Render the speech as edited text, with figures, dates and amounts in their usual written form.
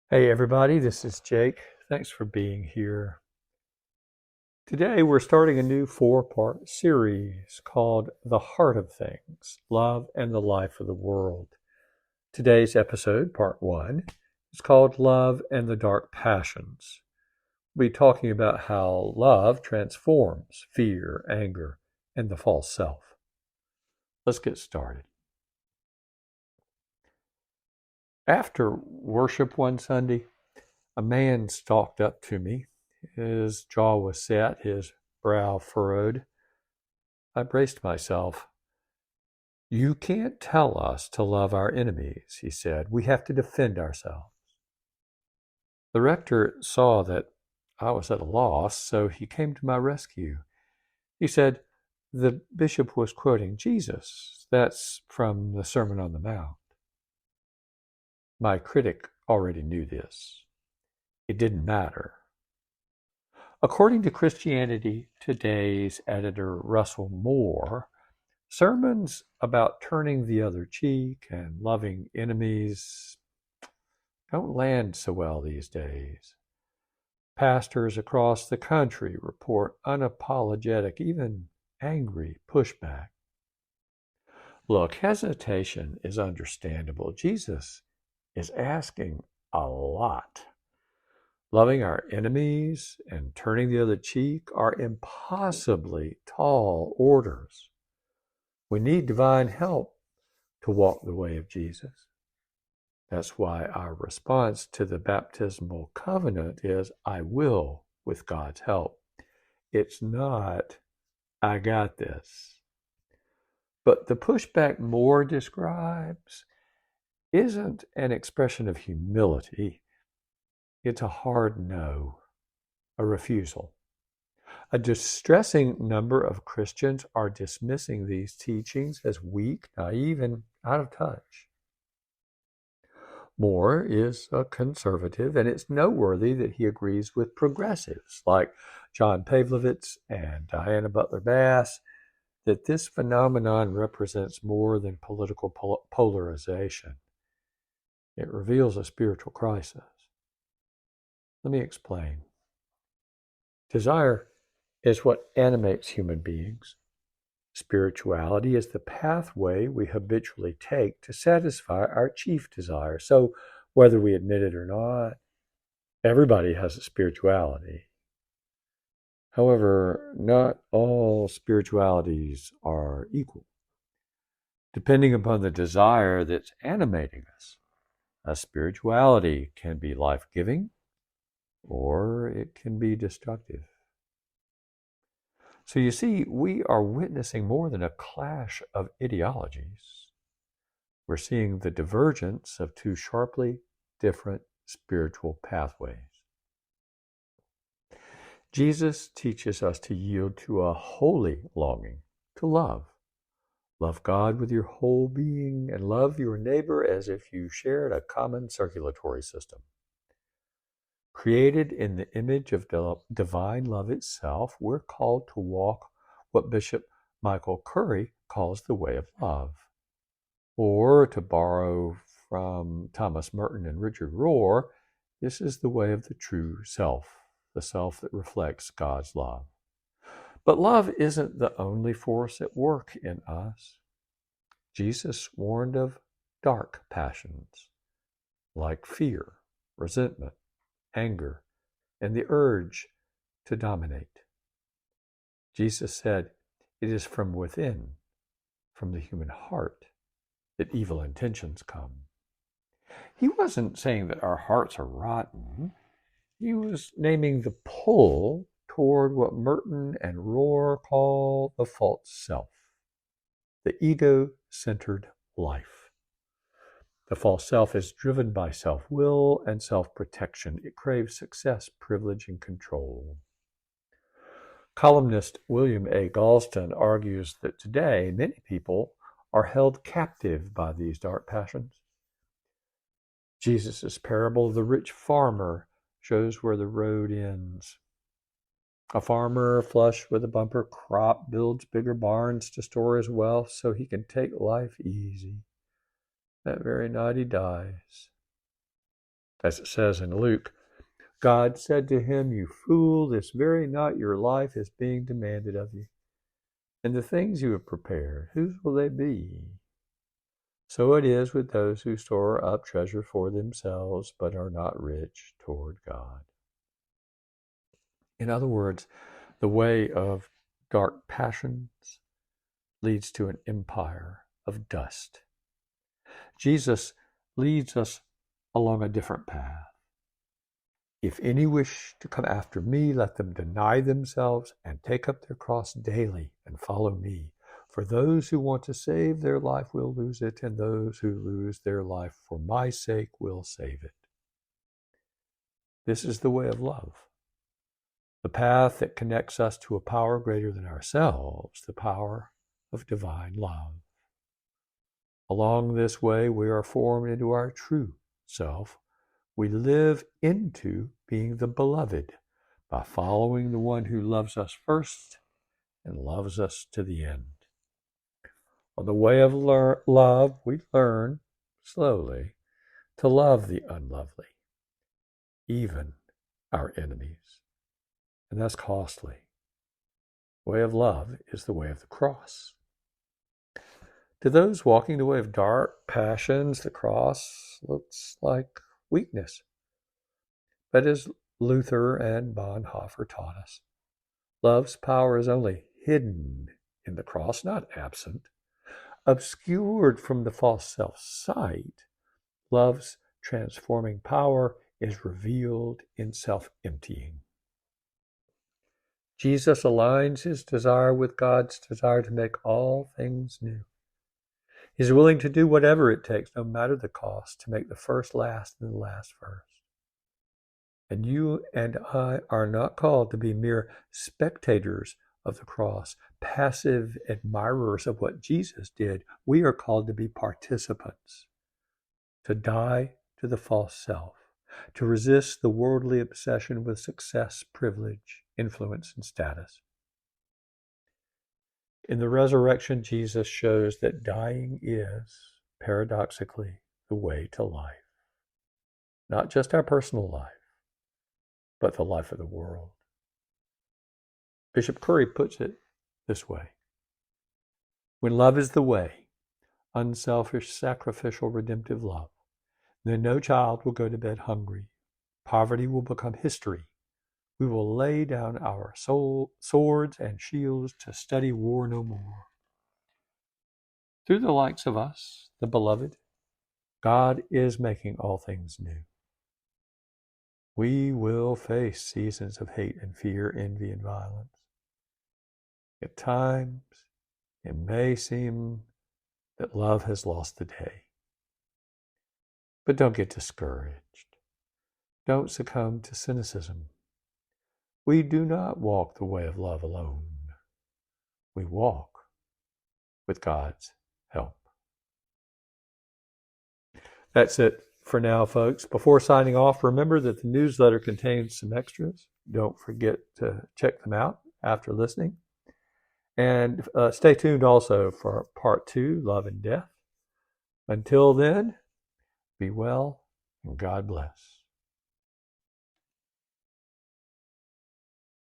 Hey everybody, this is Jake. Thanks for being here. Today we're starting a new four-part series called The Heart of Things, Love and the Life of the World. Today's episode, part one, is called Love and the Dark Passions. We'll be talking about how love transforms fear, anger, and the false self. Let's get started. After worship one Sunday, a man stalked up to me. His jaw was set, his brow furrowed. I braced myself. "You can't tell us to love our enemies," he said. "We have to defend ourselves." The rector saw that I was at a loss, so he came to my rescue. He said, "The bishop was quoting Jesus. That's from the Sermon on the Mount." My critic already knew this. It didn't matter. According to Christianity Today's editor Russell Moore, sermons about turning the other cheek and loving enemies don't land so well these days. Pastors across the country report unapologetic, even angry pushback. Look, hesitation is understandable. Jesus is asking a lot. Loving our enemies and turning the other cheek are impossibly tall orders. We need divine help to walk the way of Jesus. That's why our response to the baptismal covenant is, "I will with God's help." It's not, "I got this." But the pushback Moore describes isn't an expression of humility. It's a hard no, a refusal. A distressing number of Christians are dismissing these teachings as weak, naive, and out of touch. Moore is a conservative, and it's noteworthy that he agrees with progressives like John Pavlovitz and Diana Butler Bass that this phenomenon represents more than political polarization. It reveals a spiritual crisis. Let me explain. Desire is what animates human beings. Spirituality is the pathway we habitually take to satisfy our chief desire. So, whether we admit it or not, everybody has a spirituality. However, not all spiritualities are equal. Depending upon the desire that's animating us, a spirituality can be life-giving or it can be destructive. So you see, we are witnessing more than a clash of ideologies. We're seeing the divergence of two sharply different spiritual pathways. Jesus teaches us to yield to a holy longing to love. Love God with your whole being and love your neighbor as if you shared a common circulatory system. Created in the image of divine love itself, we're called to walk what Bishop Michael Curry calls the way of love. Or, to borrow from Thomas Merton and Richard Rohr, this is the way of the true self, the self that reflects God's love. But love isn't the only force at work in us. Jesus warned of dark passions like fear, resentment, anger, and the urge to dominate. Jesus said, "It is from within, from the human heart, that evil intentions come." He wasn't saying that our hearts are rotten. He was naming the pull toward what Merton and Rohr call the false self, the ego-centered life. The false self is driven by self-will and self-protection. It craves success, privilege, and control. Columnist William A. Galston argues that today many people are held captive by these dark passions. Jesus' parable of the rich farmer shows where the road ends. A farmer flush with a bumper crop builds bigger barns to store his wealth so he can take life easy. That very night he dies. As it says in Luke, God said to him, "You fool, this very night your life is being demanded of you. And the things you have prepared, whose will they be?" So it is with those who store up treasure for themselves, but are not rich toward God. In other words, the way of dark passions leads to an empire of dust. Jesus leads us along a different path. If any wish to come after me, let them deny themselves and take up their cross daily and follow me. For those who want to save their life will lose it, and those who lose their life for my sake will save it. This is the way of love, the path that connects us to a power greater than ourselves, the power of divine love. Along this way, we are formed into our true self. We live into being the beloved by following the one who loves us first and loves us to the end. On the way of love, we learn slowly to love the unlovely, even our enemies. And that's costly. The way of love is the way of the cross. To those walking the way of dark passions, the cross looks like weakness. But as Luther and Bonhoeffer taught us, love's power is only hidden in the cross, not absent. Obscured from the false self's sight, love's transforming power is revealed in self-emptying. Jesus aligns his desire with God's desire to make all things new. He's willing to do whatever it takes, no matter the cost, to make the first last and the last first. And you and I are not called to be mere spectators of the cross, passive admirers of what Jesus did. We are called to be participants, to die to the false self, to resist the worldly obsession with success, privilege, influence, and status. In the resurrection, Jesus shows that dying is, paradoxically, the way to life. Not just our personal life, but the life of the world. Bishop Curry puts it this way: when love is the way, unselfish, sacrificial, redemptive love, then no child will go to bed hungry. Poverty will become history. We will lay down our swords and shields to study war no more. Through the likes of us, the beloved, God is making all things new. We will face seasons of hate and fear, envy and violence. At times, it may seem that love has lost the day. But don't get discouraged. Don't succumb to cynicism. We do not walk the way of love alone. We walk with God's help. That's it for now, folks. Before signing off, remember that the newsletter contains some extras. Don't forget to check them out after listening. And stay tuned also for part 2, Love and Death. Until then, be well and God bless.